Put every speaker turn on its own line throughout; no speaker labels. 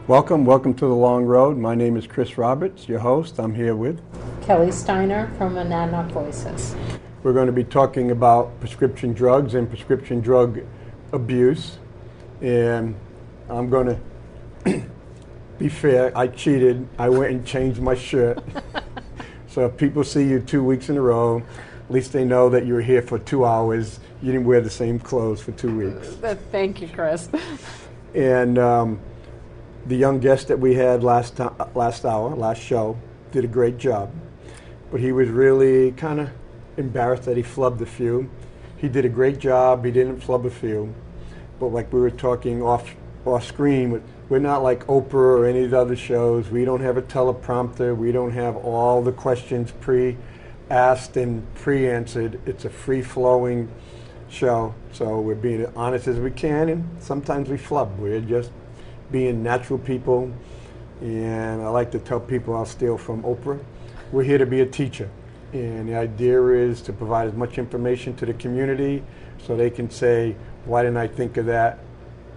Welcome to The Long Road. My name is Chris Roberts, your host. I'm here with
Kelly Steiner from Monadnock Voices.
We're going to be talking about prescription drugs and prescription drug abuse. And I'm going to be fair. I cheated. I went and changed my shirt. So if people see you 2 weeks in a row, at least they know that you were here for 2 hours. You didn't wear the same clothes for 2 weeks.
Thank you, Chris.
And the young guest that we had last show, did a great job. But he was really kind of embarrassed that he flubbed a few. He did a great job. He didn't flub a few. But like we were talking off screen, we're not like Oprah or any of the other shows. We don't have a teleprompter. We don't have all the questions pre-asked and pre-answered. It's a free-flowing show. So we're being as honest as we can, and sometimes we flub. We're just being natural people. And I like to tell people, I'll steal from Oprah, we're here to be a teacher. And the idea is to provide as much information to the community so they can say, why didn't I think of that?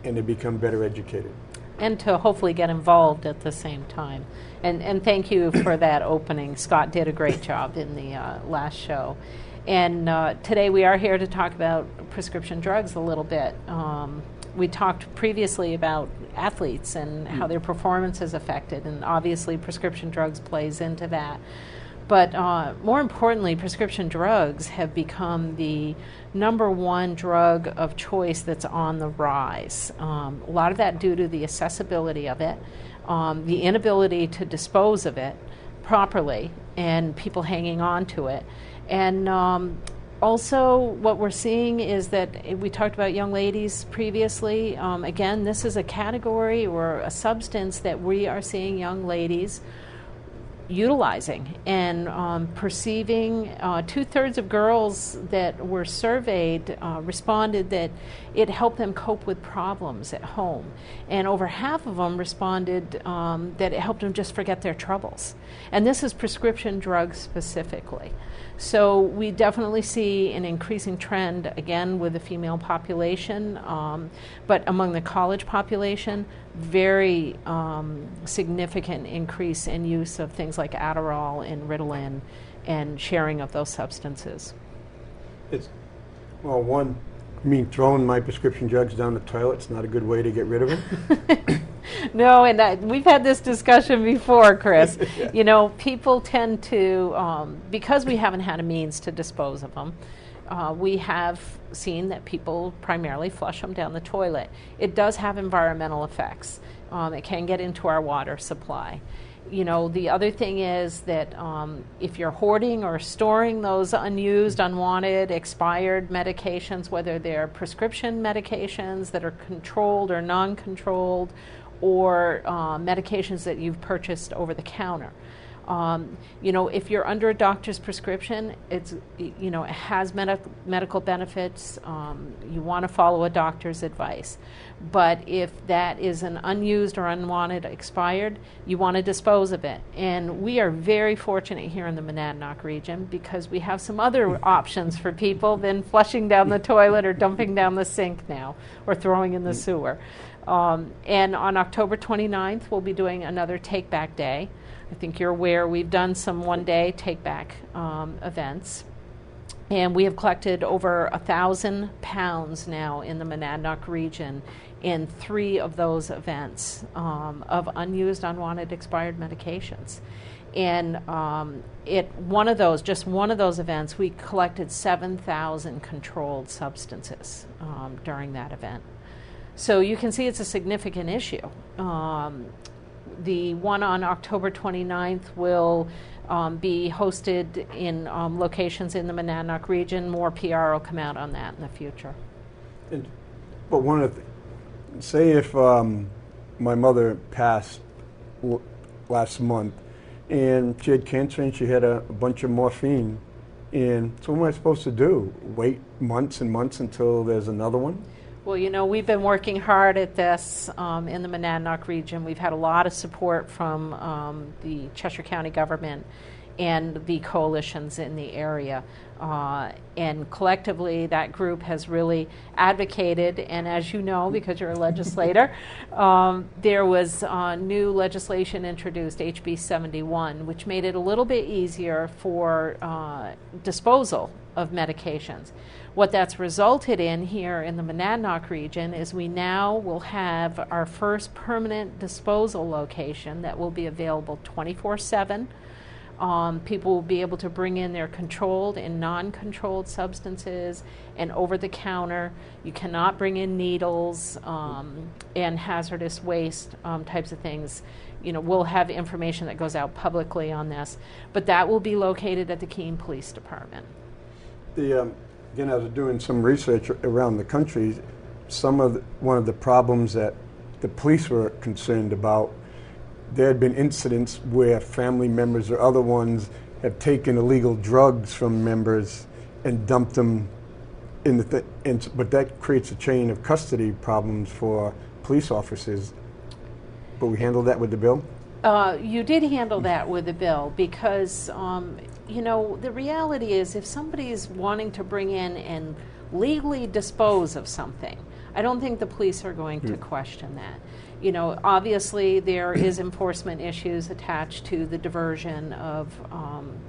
And they become better educated.
And to hopefully get involved at the same time. And thank you for that opening. Scott did a great job in the last show. And today we are here to talk about prescription drugs a little bit. We talked previously about athletes and how their performance is affected, and obviously prescription drugs plays into that. But more importantly, prescription drugs have become the number one drug of choice that's on the rise. A lot of that due to the accessibility of it, the inability to dispose of it properly, and people hanging on to it. And also, what we're seeing is that we talked about young ladies previously. Again, this is a category or a substance that we are seeing young ladies utilizing and perceiving. 2/3 of girls that were surveyed responded that it helped them cope with problems at home. And over half of them responded that it helped them just forget their troubles. And this is prescription drugs specifically. So we definitely see an increasing trend, again, with the female population, but among the college population, very significant increase in use of things like Adderall and Ritalin and sharing of those substances.
Throwing my prescription drugs down the toilet's not a good way to get rid of them?
No, and we've had this discussion before, Chris. Yeah. You know, people tend to, because we haven't had a means to dispose of them, we have seen that people primarily flush them down the toilet. It does have environmental effects. It can get into our water supply. You know, the other thing is that if you're hoarding or storing those unused, unwanted, expired medications, whether they're prescription medications that are controlled or non-controlled, or medications that you've purchased over the counter. You know, if you're under a doctor's prescription, it has medical benefits. You want to follow a doctor's advice. But if that is an unused or unwanted expired, you want to dispose of it. And we are very fortunate here in the Monadnock region because we have some other options for people than flushing down the toilet or dumping down the sink now or throwing in the sewer. And on October 29th, we'll be doing another Take Back Day. I think you're aware we've done some one-day take-back events. And we have collected over 1,000 pounds now in the Monadnock region in 3 of those events of unused, unwanted, expired medications. And one of those events, we collected 7,000 controlled substances during that event. So you can see it's a significant issue. The one on October 29th will be hosted in locations in the Monadnock region. More PR will come out on that in the future.
But one of the say if my mother passed last month and she had cancer and she had a bunch of morphine, and so what am I supposed to do? Wait months and months until there's another one?
Well, you know, we've been working hard at this in the Monadnock region. We've had a lot of support from the Cheshire County government and the coalitions in the area. And collectively, that group has really advocated, and as you know, because you're a legislator, there was new legislation introduced, HB 71, which made it a little bit easier for disposal of medications. What that's resulted in here in the Monadnock region is we now will have our first permanent disposal location that will be available 24/7. People will be able to bring in their controlled and non-controlled substances and over-the-counter. You cannot bring in needles and hazardous waste types of things. You know, we'll have information that goes out publicly on this, but that will be located at the Keene Police Department.
Again, I was doing some research around the country. One of the problems that the police were concerned about, there had been incidents where family members or other ones have taken illegal drugs from members and dumped them in the but that creates a chain of custody problems for police officers. But we handled that with the bill?
You did handle that with the bill because, you know, the reality is if somebody is wanting to bring in and legally dispose of something, I don't think the police are going to question that. You know, obviously there is enforcement issues attached to the diversion of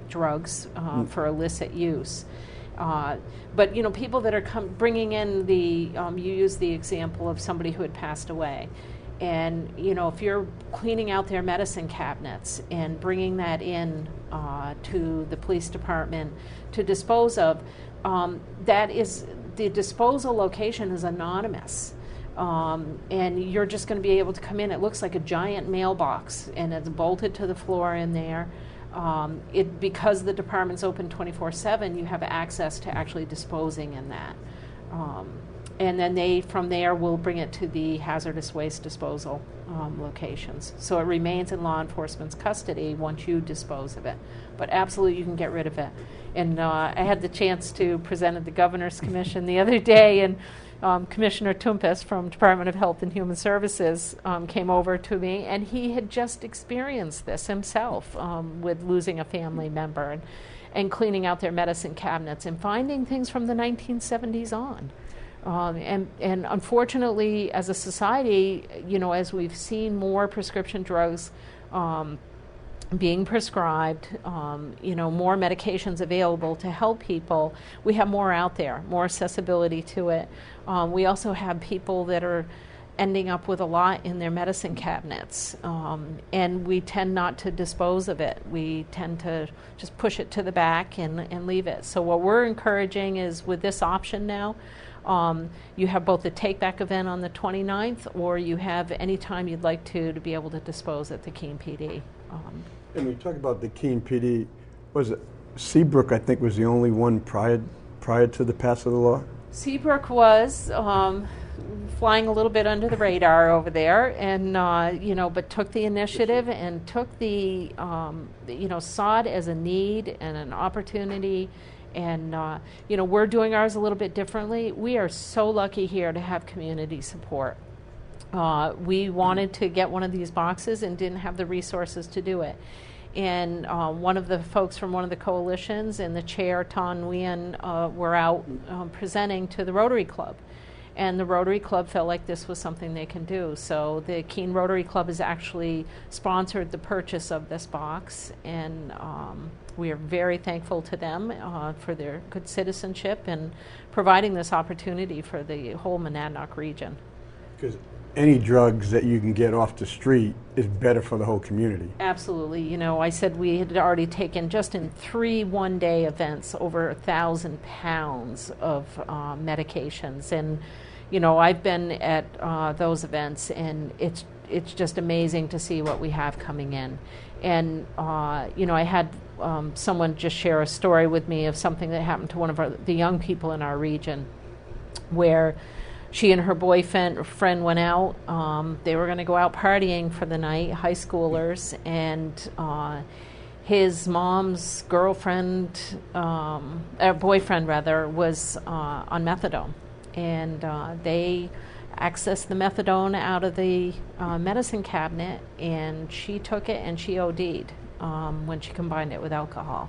drugs for illicit use. But, you know, people that are bringing in you use the example of somebody who had passed away. And, you know, if you're cleaning out their medicine cabinets and bringing that in to the police department to dispose of, the disposal location is anonymous. And you're just going to be able to come in. It looks like a giant mailbox, and it's bolted to the floor in there. Because the department's open 24/7, you have access to actually disposing in that. And then from there, will bring it to the hazardous waste disposal locations. So it remains in law enforcement's custody once you dispose of it. But absolutely, you can get rid of it. And I had the chance to present at the Governor's Commission the other day, and Commissioner Tumpis from Department of Health and Human Services came over to me, and he had just experienced this himself with losing a family member and cleaning out their medicine cabinets and finding things from the 1970s on. And unfortunately, as a society, you know, as we've seen more prescription drugs being prescribed, you know, more medications available to help people, we have more out there, more accessibility to it. We also have people that are ending up with a lot in their medicine cabinets, and we tend not to dispose of it. We tend to just push it to the back and leave it. So what we're encouraging is with this option now, you have both the take-back event on the 29th, or you have any time you'd like to be able to dispose at the Keene PD.
And we talk about the Keene PD, was it Seabrook, I think, was the only one prior to the pass of the law? Seabrook
was flying a little bit under the radar over there, and you know, but took the initiative and took the you know, saw it as a need and an opportunity. And, you know, we're doing ours a little bit differently. We are so lucky here to have community support. We wanted to get one of these boxes and didn't have the resources to do it. And one of the folks from one of the coalitions and the chair, Ton Nguyen, were out presenting to the Rotary Club. And the Rotary Club felt like this was something they can do. So the Keene Rotary Club has actually sponsored the purchase of this box, and we are very thankful to them for their good citizenship and providing this opportunity for the whole Monadnock region.
Because any drugs that you can get off the street is better for the whole community.
Absolutely. You know, I said we had already taken, just in 3 one-day events, over 1,000 pounds of medications. And, you know, I've been at those events, and it's just amazing to see what we have coming in. And, you know, I had someone just share a story with me of something that happened to one of the young people in our region, where she and her boyfriend went out. They were going to go out partying for the night, high schoolers, and his mom's boyfriend rather, was on methadone. And they accessed the methadone out of the medicine cabinet, and she took it and she OD'd when she combined it with alcohol.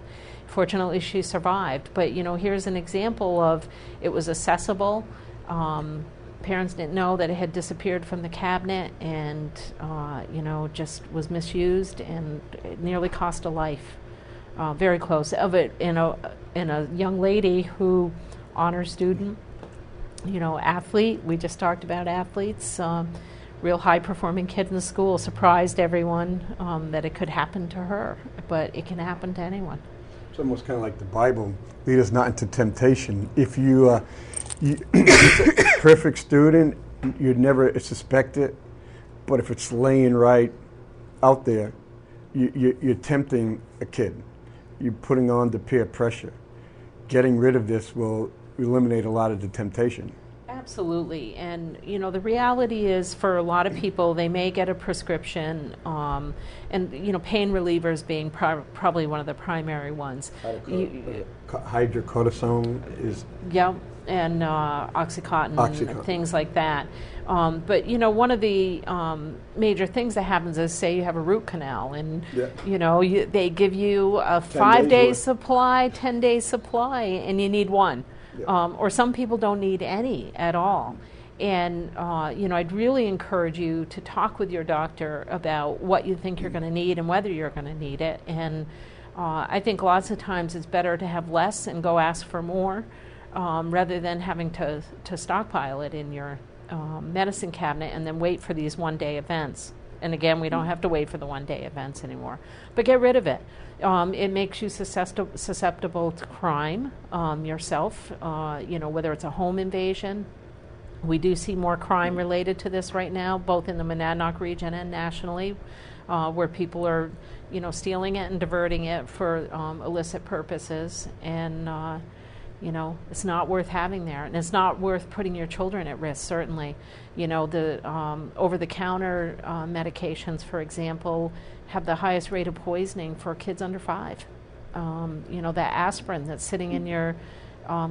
Fortunately, she survived. But, here's an example of it was accessible. Parents didn't know that it had disappeared from the cabinet and, just was misused, and it nearly cost a life. Very close of it in a young lady who, honor student, athlete. We just talked about athletes. Real high-performing kid in the school, surprised everyone that it could happen to her, but it can happen to anyone.
It's almost kind of like the Bible, lead us not into temptation. If you're a perfect student, you'd never suspect it, but if it's laying right out there, you're tempting a kid. You're putting on the peer pressure. Getting rid of this will eliminate a lot of the temptation.
Absolutely. And, the reality is for a lot of people, they may get a prescription, and, pain relievers being probably one of the primary ones.
Hydrocortisone is...
Yep, and Oxycontin. And things like that. But, one of the major things that happens is, say you have a root canal, and, they give you a 5-day supply, 10-day supply, and you need one. Yeah. Or some people don't need any at all. And, I'd really encourage you to talk with your doctor about what you think you're going to need and whether you're going to need it. And I think lots of times it's better to have less and go ask for more rather than having to stockpile it in your medicine cabinet and then wait for these one-day events. And again, we don't have to wait for the one-day events anymore. But get rid of it. It makes you susceptible to crime yourself, whether it's a home invasion. We do see more crime related to this right now, both in the Monadnock region and nationally, where people are, stealing it and diverting it for illicit purposes. And, it's not worth having there. And it's not worth putting your children at risk, certainly. The over-the-counter medications, for example, have the highest rate of poisoning for kids under 5. That aspirin that's sitting in your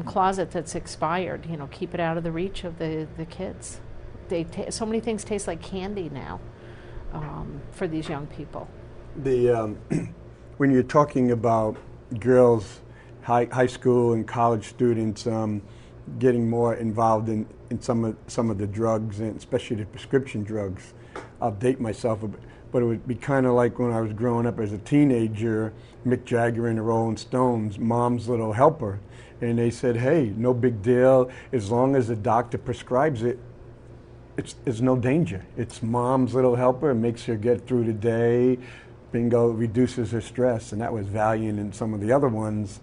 closet that's expired, keep it out of the reach of the kids. So many things taste like candy now for these young people.
When you're talking about girls, high school and college students getting more involved in some of the drugs, and especially the prescription drugs, I'll date myself a bit, but it would be kind of like when I was growing up as a teenager, Mick Jagger and the Rolling Stones, Mom's Little Helper. And they said, hey, no big deal. As long as the doctor prescribes it, it's no danger. It's Mom's Little Helper. It makes her get through the day. Bingo, reduces her stress. And that was Valiant and some of the other ones.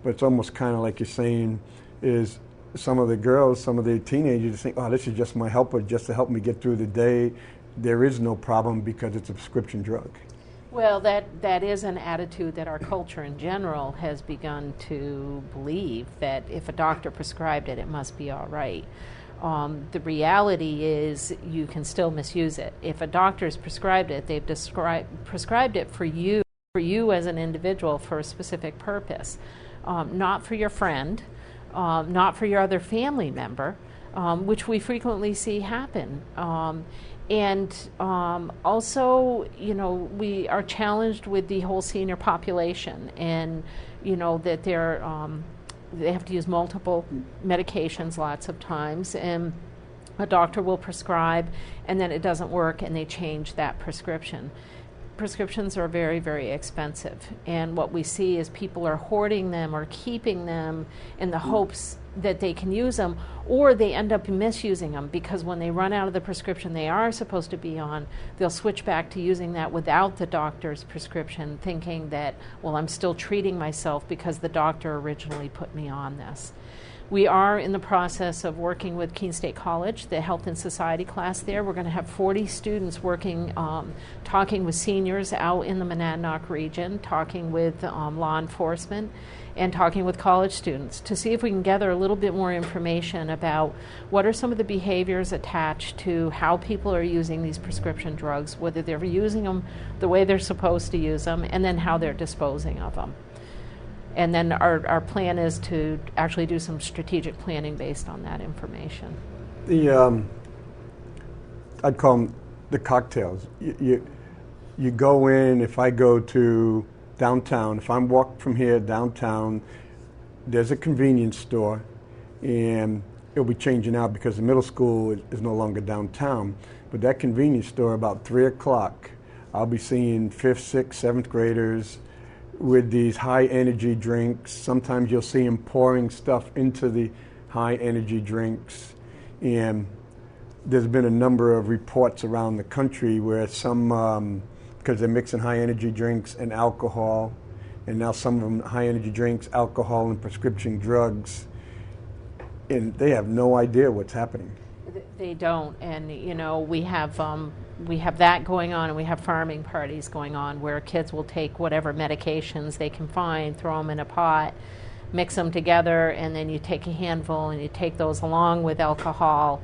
But it's almost kind of like you're saying is some of the girls, some of the teenagers think, oh, this is just my helper just to help me get through the day. There is no problem because it's a prescription drug.
Well, that is an attitude that our culture in general has begun to believe, that if a doctor prescribed it, it must be all right. The reality is you can still misuse it. If a doctor's prescribed it, they've prescribed it for you as an individual for a specific purpose, not for your friend, not for your other family member, which we frequently see happen. And also, we are challenged with the whole senior population, and that they have to use multiple medications lots of times, and a doctor will prescribe, and then it doesn't work, and they change that prescription. Prescriptions are very, very expensive, and what we see is people are hoarding them or keeping them in the hopes that they can use them, or they end up misusing them because when they run out of the prescription they are supposed to be on, they'll switch back to using that without the doctor's prescription, thinking that, well, I'm still treating myself because the doctor originally put me on this. We are in the process of working with Keene State College, the Health and Society class there. We're going to have 40 students working, talking with seniors out in the Monadnock region, talking with law enforcement, and talking with college students to see if we can gather a little bit more information about what are some of the behaviors attached to how people are using these prescription drugs, whether they're using them the way they're supposed to use them, and then how they're disposing of them. And then our plan is to actually do some strategic planning based on that information.
I'd call them the cocktails. You go in, if I go to downtown. If I'm walking from here downtown, there's a convenience store, and it'll be changing out because the middle school is no longer downtown. But that convenience store, about 3 o'clock, I'll be seeing 5th, 6th, 7th graders with these high energy drinks. Sometimes you'll see them pouring stuff into the high energy drinks. And there's been a number of reports around the country where some, because they're mixing high energy drinks and alcohol, and now some of them high energy drinks, alcohol, and prescription drugs, and they have no idea what's happening.
They don't, and we have that going on, and we have farming parties going on where kids will take whatever medications they can find, throw them in a pot, mix them together, and then you take a handful and you take those along with alcohol,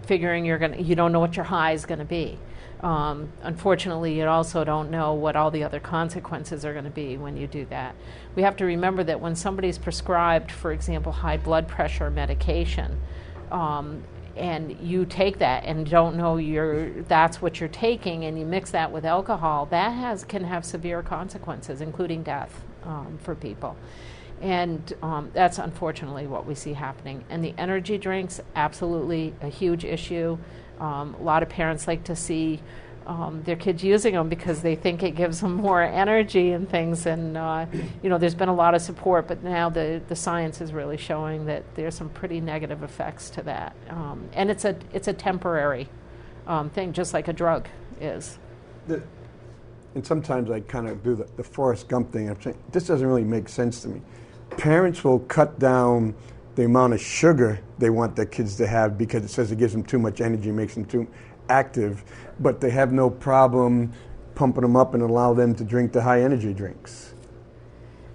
figuring you don't know what your high is going to be. Unfortunately, you also don't know what all the other consequences are going to be when you do that. We have to remember that when somebody's prescribed, for example, high blood pressure medication, and you take that and don't know that's what you're taking, and you mix that with alcohol, that can have severe consequences, including death for people. And that's unfortunately what we see happening. And the energy drinks, absolutely a huge issue. A lot of parents like to see their kids using them because they think it gives them more energy and things. And there's been a lot of support, but now the science is really showing that there's some pretty negative effects to that. And it's a temporary thing, just like a drug is.
And sometimes I kind of do the Forrest Gump thing. I'm saying, this doesn't really make sense to me. Parents will cut down the amount of sugar they want their kids to have because it says it gives them too much energy, makes them too active, but they have no problem pumping them up and allow them to drink the high energy drinks.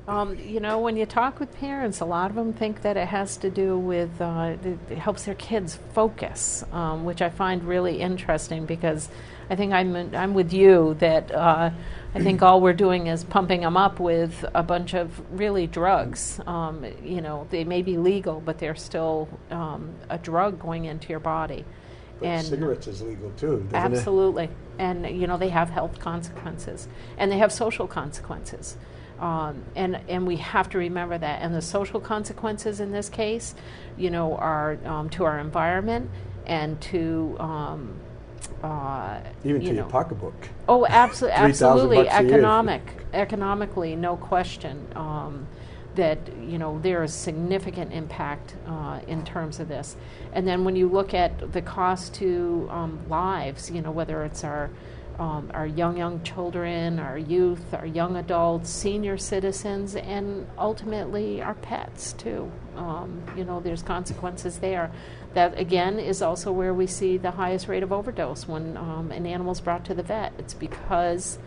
When you talk with parents, a lot of them think that it has to do with, it helps their kids focus, which I find really interesting because I think I'm with you that I think all we're doing is pumping them up with a bunch of really drugs. They may be legal, but they're still a drug going into your body.
But and cigarettes is legal too, doesn't
absolutely. It? And they have health consequences, and they have social consequences. And we have to remember that. And the social consequences in this case, are to our environment and to
even to your pocketbook.
Oh, absolutely. Economically, no question. That there is significant impact in terms of this. And then when you look at the cost to lives, whether it's our young children, our youth, our young adults, senior citizens, and ultimately our pets too. There's consequences there. That again is also where we see the highest rate of overdose when an animal's brought to the vet. It's because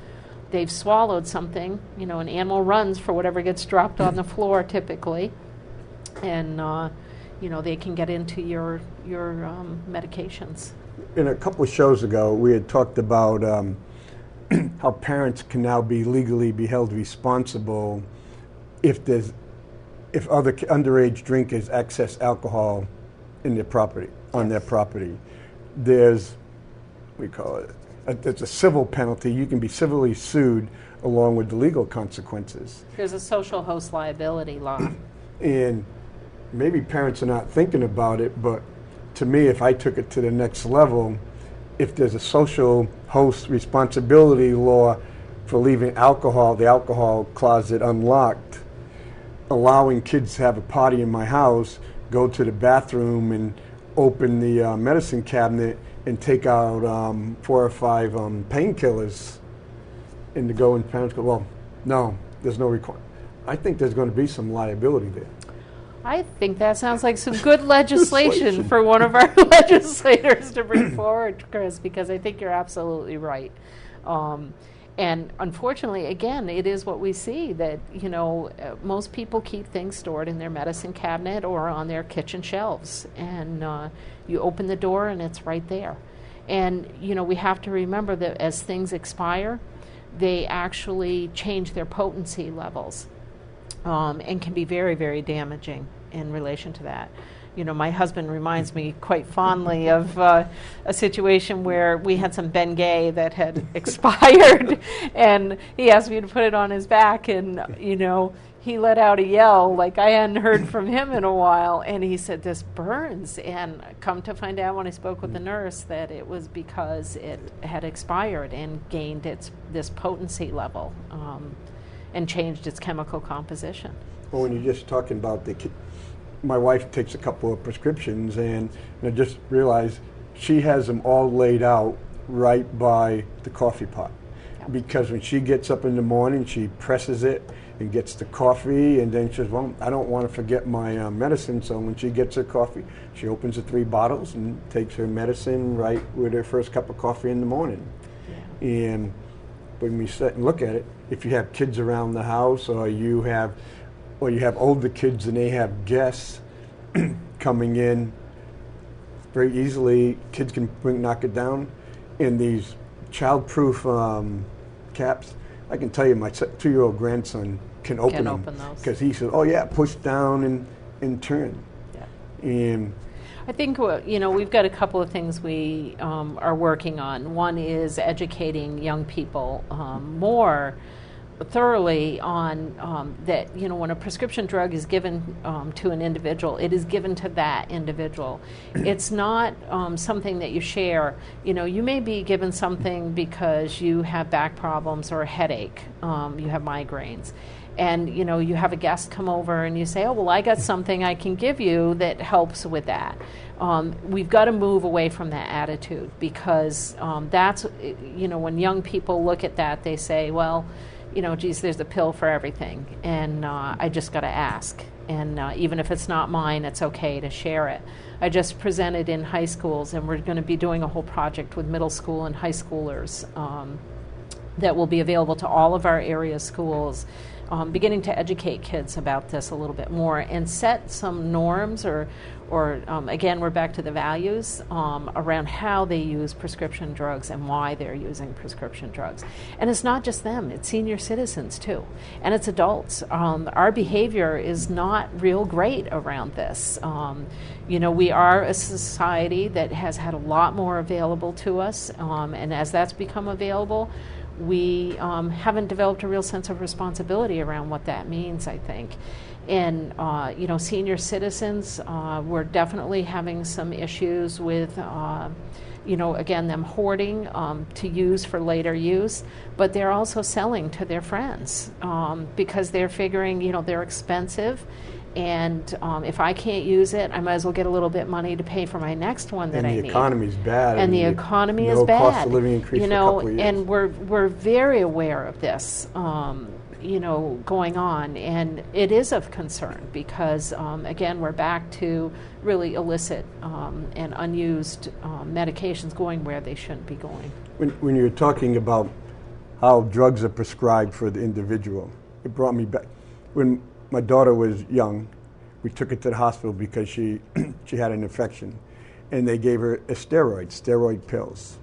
they've swallowed something. An animal runs for whatever gets dropped on the floor typically, and they can get into your medications.
In a couple of shows ago, we had talked about how parents can now legally be held responsible if other underage drinkers access alcohol in their property, on their property. There's a civil penalty. You can be civilly sued along with the legal consequences.
There's a social host liability law.
And maybe parents are not thinking about it, but to me, if I took it to the next level, if there's a social host responsibility law for leaving the alcohol closet unlocked, allowing kids to have a party in my house, go to the bathroom and open the medicine cabinet and take out 4 or 5 painkillers, and to go and parents go, well, no, there's no requirement. I think there's going to be some liability there.
I think that sounds like some good legislation for one of our legislators to bring forward, Chris, because I think you're absolutely right. And unfortunately, again, it is what we see, that most people keep things stored in their medicine cabinet or on their kitchen shelves, and you open the door and it's right there. And we have to remember that as things expire, they actually change their potency levels, and can be very, very damaging in relation to that. My husband reminds me quite fondly of a situation where we had some Bengay that had expired, and he asked me to put it on his back, and, he let out a yell like I hadn't heard from him in a while, and he said, "This burns." And come to find out when I spoke with the nurse that it was because it had expired and gained this potency level and changed its chemical composition.
Well, when you're just talking about my wife takes a couple of prescriptions, and I just realized she has them all laid out right by the coffee pot. Yep. Because when she gets up in the morning, she presses it and gets the coffee, and then she says, "Well, I don't want to forget my medicine," so when she gets her coffee, she opens the 3 bottles and takes her medicine right with her first cup of coffee in the morning. Yeah. And when we sit and look at it, if you have kids around the house, or you have older kids and they have guests coming in, very easily kids can knock it down. In these child-proof caps, I can tell you my 2-year-old grandson can open them because he says, "Oh yeah, push down and turn." Yeah. And
I think we've got a couple of things we are working on. One is educating young people more thoroughly on that, when a prescription drug is given to an individual, it is given to that individual. It's not something that you share. You may be given something because you have back problems or a headache, you have migraines, and you have a guest come over and you say, "Oh, well, I got something I can give you that helps with that." We've got to move away from that attitude, because that's, when young people look at that, they say, "Well, geez, there's a pill for everything, and I just got to ask. And even if it's not mine, it's okay to share it." I just presented in high schools, and we're going to be doing a whole project with middle school and high schoolers that will be available to all of our area schools, beginning to educate kids about this a little bit more and set some norms or again, we're back to the values around how they use prescription drugs and why they're using prescription drugs. And it's not just them, it's senior citizens too, and it's adults. Our behavior is not real great around this. We are a society that has had a lot more available to us, and as that's become available, we haven't developed a real sense of responsibility around what that means, I think. And, senior citizens, we're definitely having some issues with, again, them hoarding to use for later use, but they're also selling to their friends because they're figuring, they're expensive. And if I can't use it, I might as well get a little bit money to pay for my next one that I need.
And the economy's bad.
And the economy is bad.
No cost of living increase for a couple of years.
And we're very aware of this, going on. And it is of concern because, again, we're back to really illicit and unused medications going where they shouldn't be going.
When you're talking about how drugs are prescribed for the individual, it brought me back. When my daughter was young, we took her to the hospital because she had an infection, and they gave her steroid pills.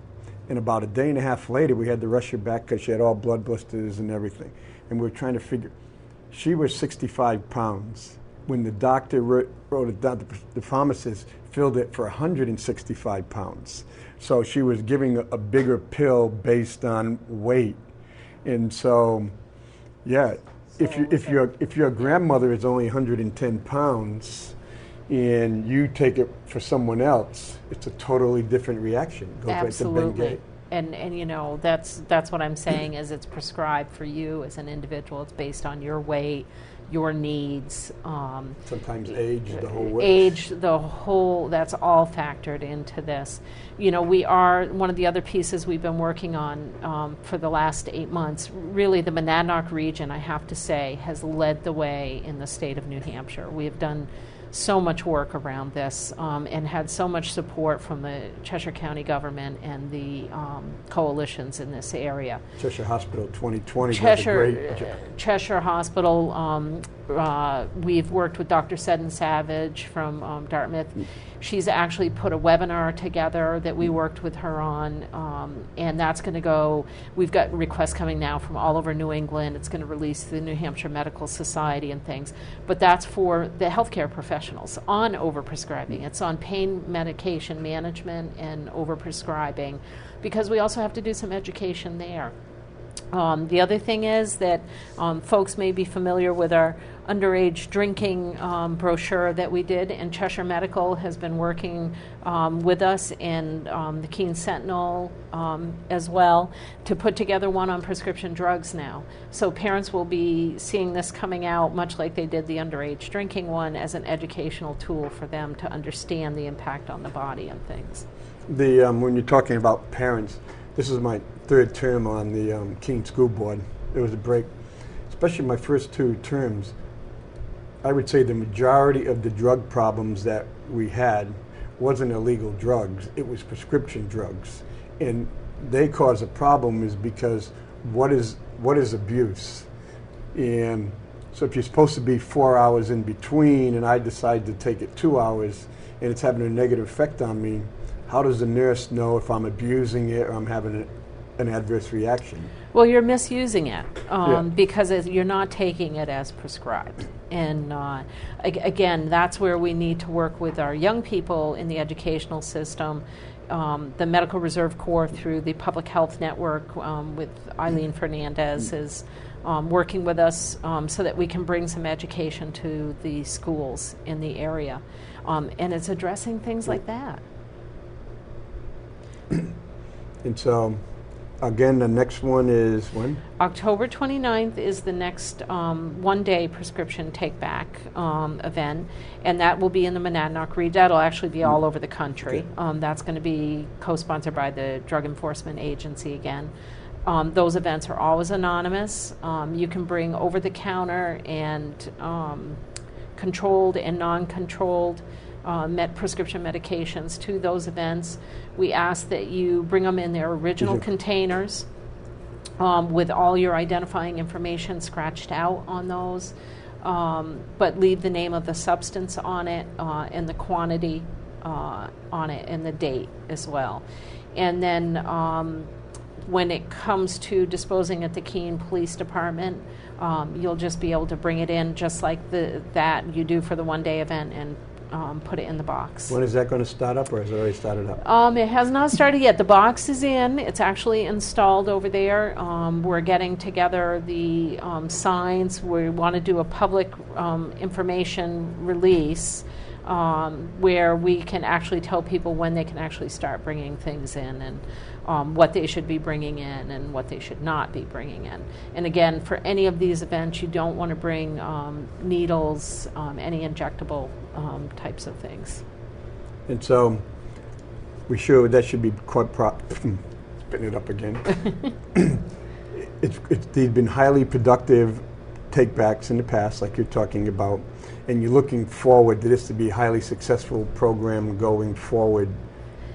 And about a day and a half later, we had to rush her back because she had all blood blisters and everything. And we were trying to figure, she was 65 pounds. When the doctor wrote it down, the pharmacist filled it for 165 pounds. So she was giving a bigger pill based on weight. And so, yeah. If your grandmother is only 110 pounds and you take it for someone else, it's a totally different reaction. It goes
Absolutely.
Right to
And that's what I'm saying is it's prescribed for you as an individual. It's based on your weight, your needs.
Sometimes age, the whole works.
Age, that's all factored into this. We are, one of the other pieces we've been working on for the last 8 months, really the Monadnock region, I have to say, has led the way in the state of New Hampshire. We have done so much work around this and had so much support from the Cheshire County government and the coalitions in this area.
Cheshire Hospital 2020 does a great job.
Cheshire Hospital we've worked with Dr. Seddon Savage from Dartmouth. She's actually put a webinar together that we worked with her on, and that's going to go. We've got requests coming now from all over New England. It's going to release the New Hampshire Medical Society and things, but that's for the healthcare professionals on overprescribing. It's on pain medication management and overprescribing, because we also have to do some education there. The other thing is that folks may be familiar with our underage drinking brochure that we did, and Cheshire Medical has been working with us and the Keene Sentinel as well to put together one on prescription drugs now. So parents will be seeing this coming out, much like they did the underage drinking one, as an educational tool for them to understand the impact on the body and things.
When you're talking about parents, this is my third term on the Keene School Board. There was a break, especially my first 2 terms. I would say the majority of the drug problems that we had wasn't illegal drugs, it was prescription drugs. And they cause a problem is because what is abuse? And so if you're supposed to be 4 hours in between and I decide to take it 2 hours and it's having a negative effect on me, how does the nurse know if I'm abusing it or I'm having an adverse reaction?
Well, you're misusing it because you're not taking it as prescribed. And again, that's where we need to work with our young people in the educational system. The Medical Reserve Corps, through the Public Health Network with Eileen Fernandez, is working with us so that we can bring some education to the schools in the area. And it's addressing things like that.
And so, again, the next one is when?
October 29th is the next one-day prescription take-back event, and that will be in the Monadnock region. That'll actually be all over the country. Okay. That's going to be co-sponsored by the Drug Enforcement Agency again. Those events are always anonymous. You can bring over-the-counter and controlled and non-controlled prescription medications to those events. We ask that you bring them in their original containers with all your identifying information scratched out on those, but leave the name of the substance on it and the quantity on it and the date as well. And then when it comes to disposing at the Keene Police Department, you'll just be able to bring it in just like that you do for the one-day event and put it in the box.
When is that going to start up, or has it already started up?
It has not started yet. The box is in. It's actually installed over there. We're getting together the signs. We want to do a public information release where we can actually tell people when they can actually start bringing things in, and what they should be bringing in and what they should not be bringing in. And again, for any of these events, you don't want to bring needles, any injectable types of things.
And so that should be quite spitting it up again. They've been highly productive take-backs in the past, like you're talking about, and you're looking forward to this to be a highly successful program going forward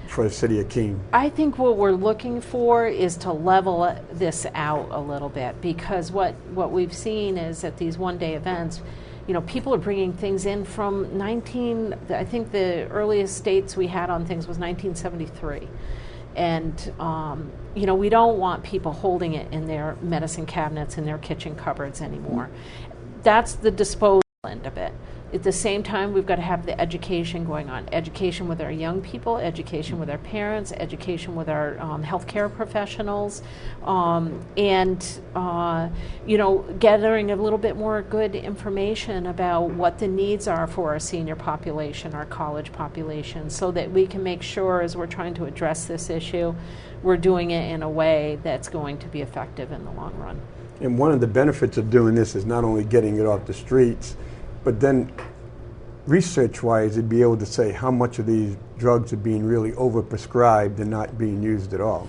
for the city of Keene.
I think what we're looking for is to level this out a little bit, because what we've seen is at these one-day events, people are bringing things in from I think the earliest dates we had on things was 1973. And, we don't want people holding it in their medicine cabinets, in their kitchen cupboards anymore. That's the disposal end of it. At the same time, we've got to have the education going on. Education with our young people, education with our parents, education with our healthcare professionals, and gathering a little bit more good information about what the needs are for our senior population, our college population, so that we can make sure, as we're trying to address this issue, we're doing it in a way that's going to be effective in the long run.
And one of the benefits of doing this is not only getting it off the streets, but then research-wise, you'd be able to say how much of these drugs are being really overprescribed and not being used at all.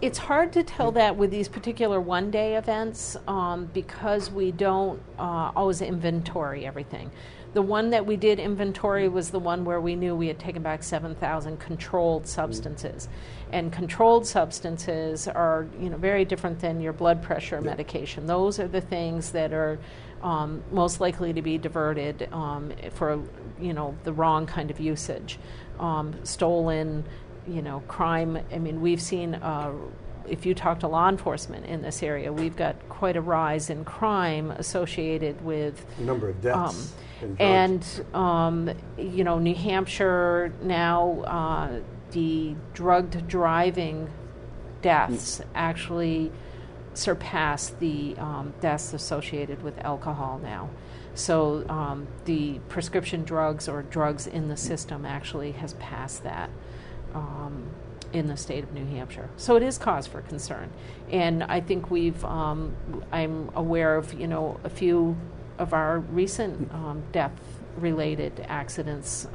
It's hard to tell that with these particular one-day events because we don't always inventory everything. The one that we did inventory was the one where we knew we had taken back 7,000 controlled substances. And controlled substances are, very different than your blood pressure medication. Those are the things that are most likely to be diverted for, the wrong kind of usage. Stolen, crime. I mean, we've seen, if you talk to law enforcement in this area, we've got quite a rise in crime associated with
a number of deaths.
New Hampshire now, the drugged driving deaths actually surpass the deaths associated with alcohol now. So the prescription drugs or drugs in the system actually has passed that in the state of New Hampshire. So it is cause for concern. And I think I'm aware of, a few of our recent death-related accidents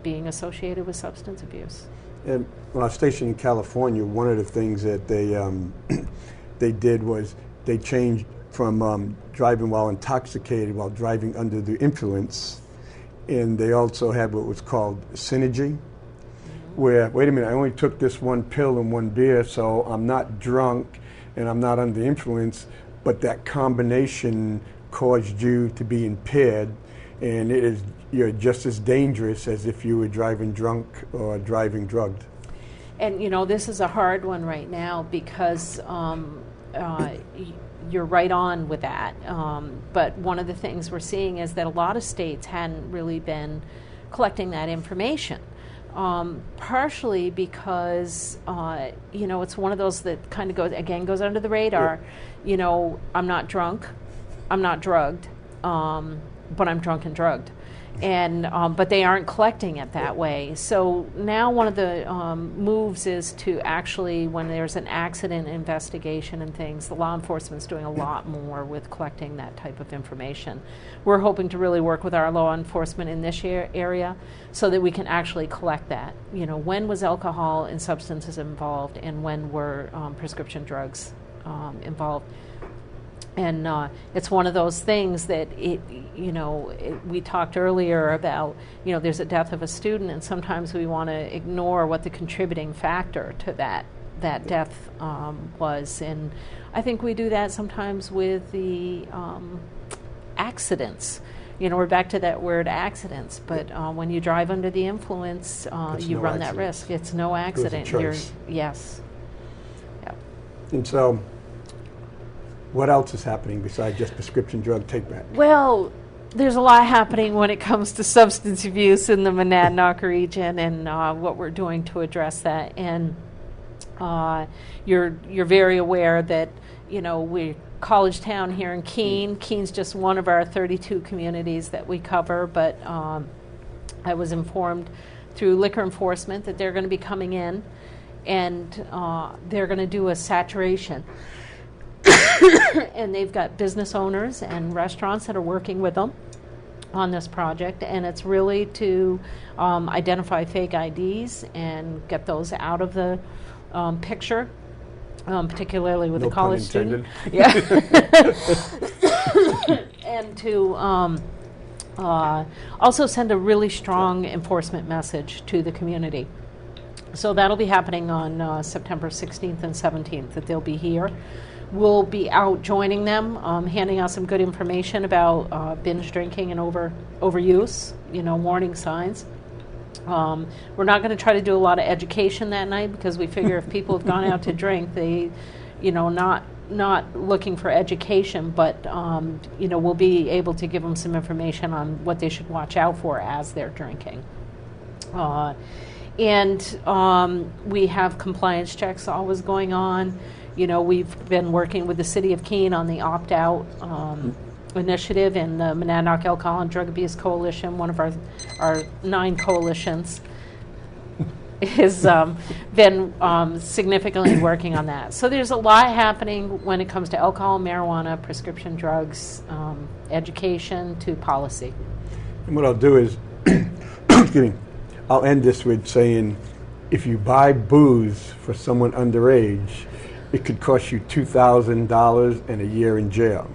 being associated with substance abuse.
And when I was stationed in California, one of the things that they did was they changed from driving while intoxicated, while driving under the influence, and they also had what was called synergy, where, wait a minute, I only took this one pill and one beer, so I'm not drunk and I'm not under the influence, but that combination caused you to be impaired, and you're just as dangerous as if you were driving drunk or driving drugged.
And this is a hard one right now because you're right on with that. But one of the things we're seeing is that a lot of states hadn't really been collecting that information. Partially because, it's one of those that kind of goes under the radar. Yeah. I'm not drunk, I'm not drugged, but I'm drunk and drugged. And but they aren't collecting it that way. So now one of the moves is to actually, when there's an accident investigation and things, the law enforcement's doing a lot more with collecting that type of information. We're hoping to really work with our law enforcement in this area so that we can actually collect that. When was alcohol and substances involved, and when were prescription drugs involved? And it's one of those things that we talked earlier about, there's a death of a student, and sometimes we want to ignore what the contributing factor to that death was. And I think we do that sometimes with the accidents. We're back to that word accidents, but when you drive under the influence, you run that risk. It's no accident. Yes. Yeah.
And so, what else is happening besides just prescription drug take-back? Well,
there's a lot happening when it comes to substance abuse in the Monadnock region, and what we're doing to address that. And you're very aware that we're college town here in Keene. Keene's just one of our 32 communities that we cover, but I was informed through liquor enforcement that they're going to be coming in, and they're going to do a saturation. And they've got business owners and restaurants that are working with them on this project, and it's really to identify fake IDs and get those out of the picture, particularly with
no
a college
pun
student. Yeah. And to also send a really strong enforcement message to the community. So that'll be happening on September 16th and 17th, that they'll be here. We'll be out joining them, handing out some good information about binge drinking and overuse, warning signs. We're not going to try to do a lot of education that night, because we figure if people have gone out to drink, they, not looking for education, but, we'll be able to give them some information on what they should watch out for as they're drinking. And we have compliance checks always going on. We've been working with the City of Keene on the opt-out initiative, and the Monadnock Alcohol and Drug Abuse Coalition, one of our 9 coalitions, has been significantly working on that. So there's a lot happening when it comes to alcohol, marijuana, prescription drugs, education to policy.
And what I'll do is, excuse me, I'll end this with saying, if you buy booze for someone underage, it could cost you $2,000 and a year in jail.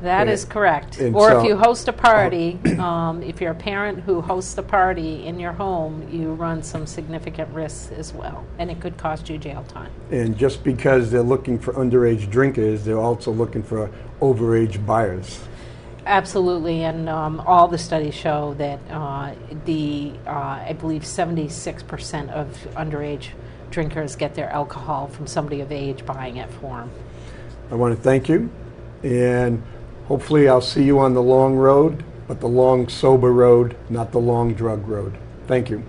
That is correct.
and
Or
so-
if you host a party, if you're a parent who hosts a party in your home, you run some significant risks as well, and it could cost you jail time.
And just because they're looking for underage drinkers, they're also looking for overage buyers.
Absolutely, and all the studies show that I believe 76% of underage drinkers get their alcohol from somebody of age buying it for them.
I want to thank you, and hopefully I'll see you on the long road, but the long sober road, not the long drug road. Thank you.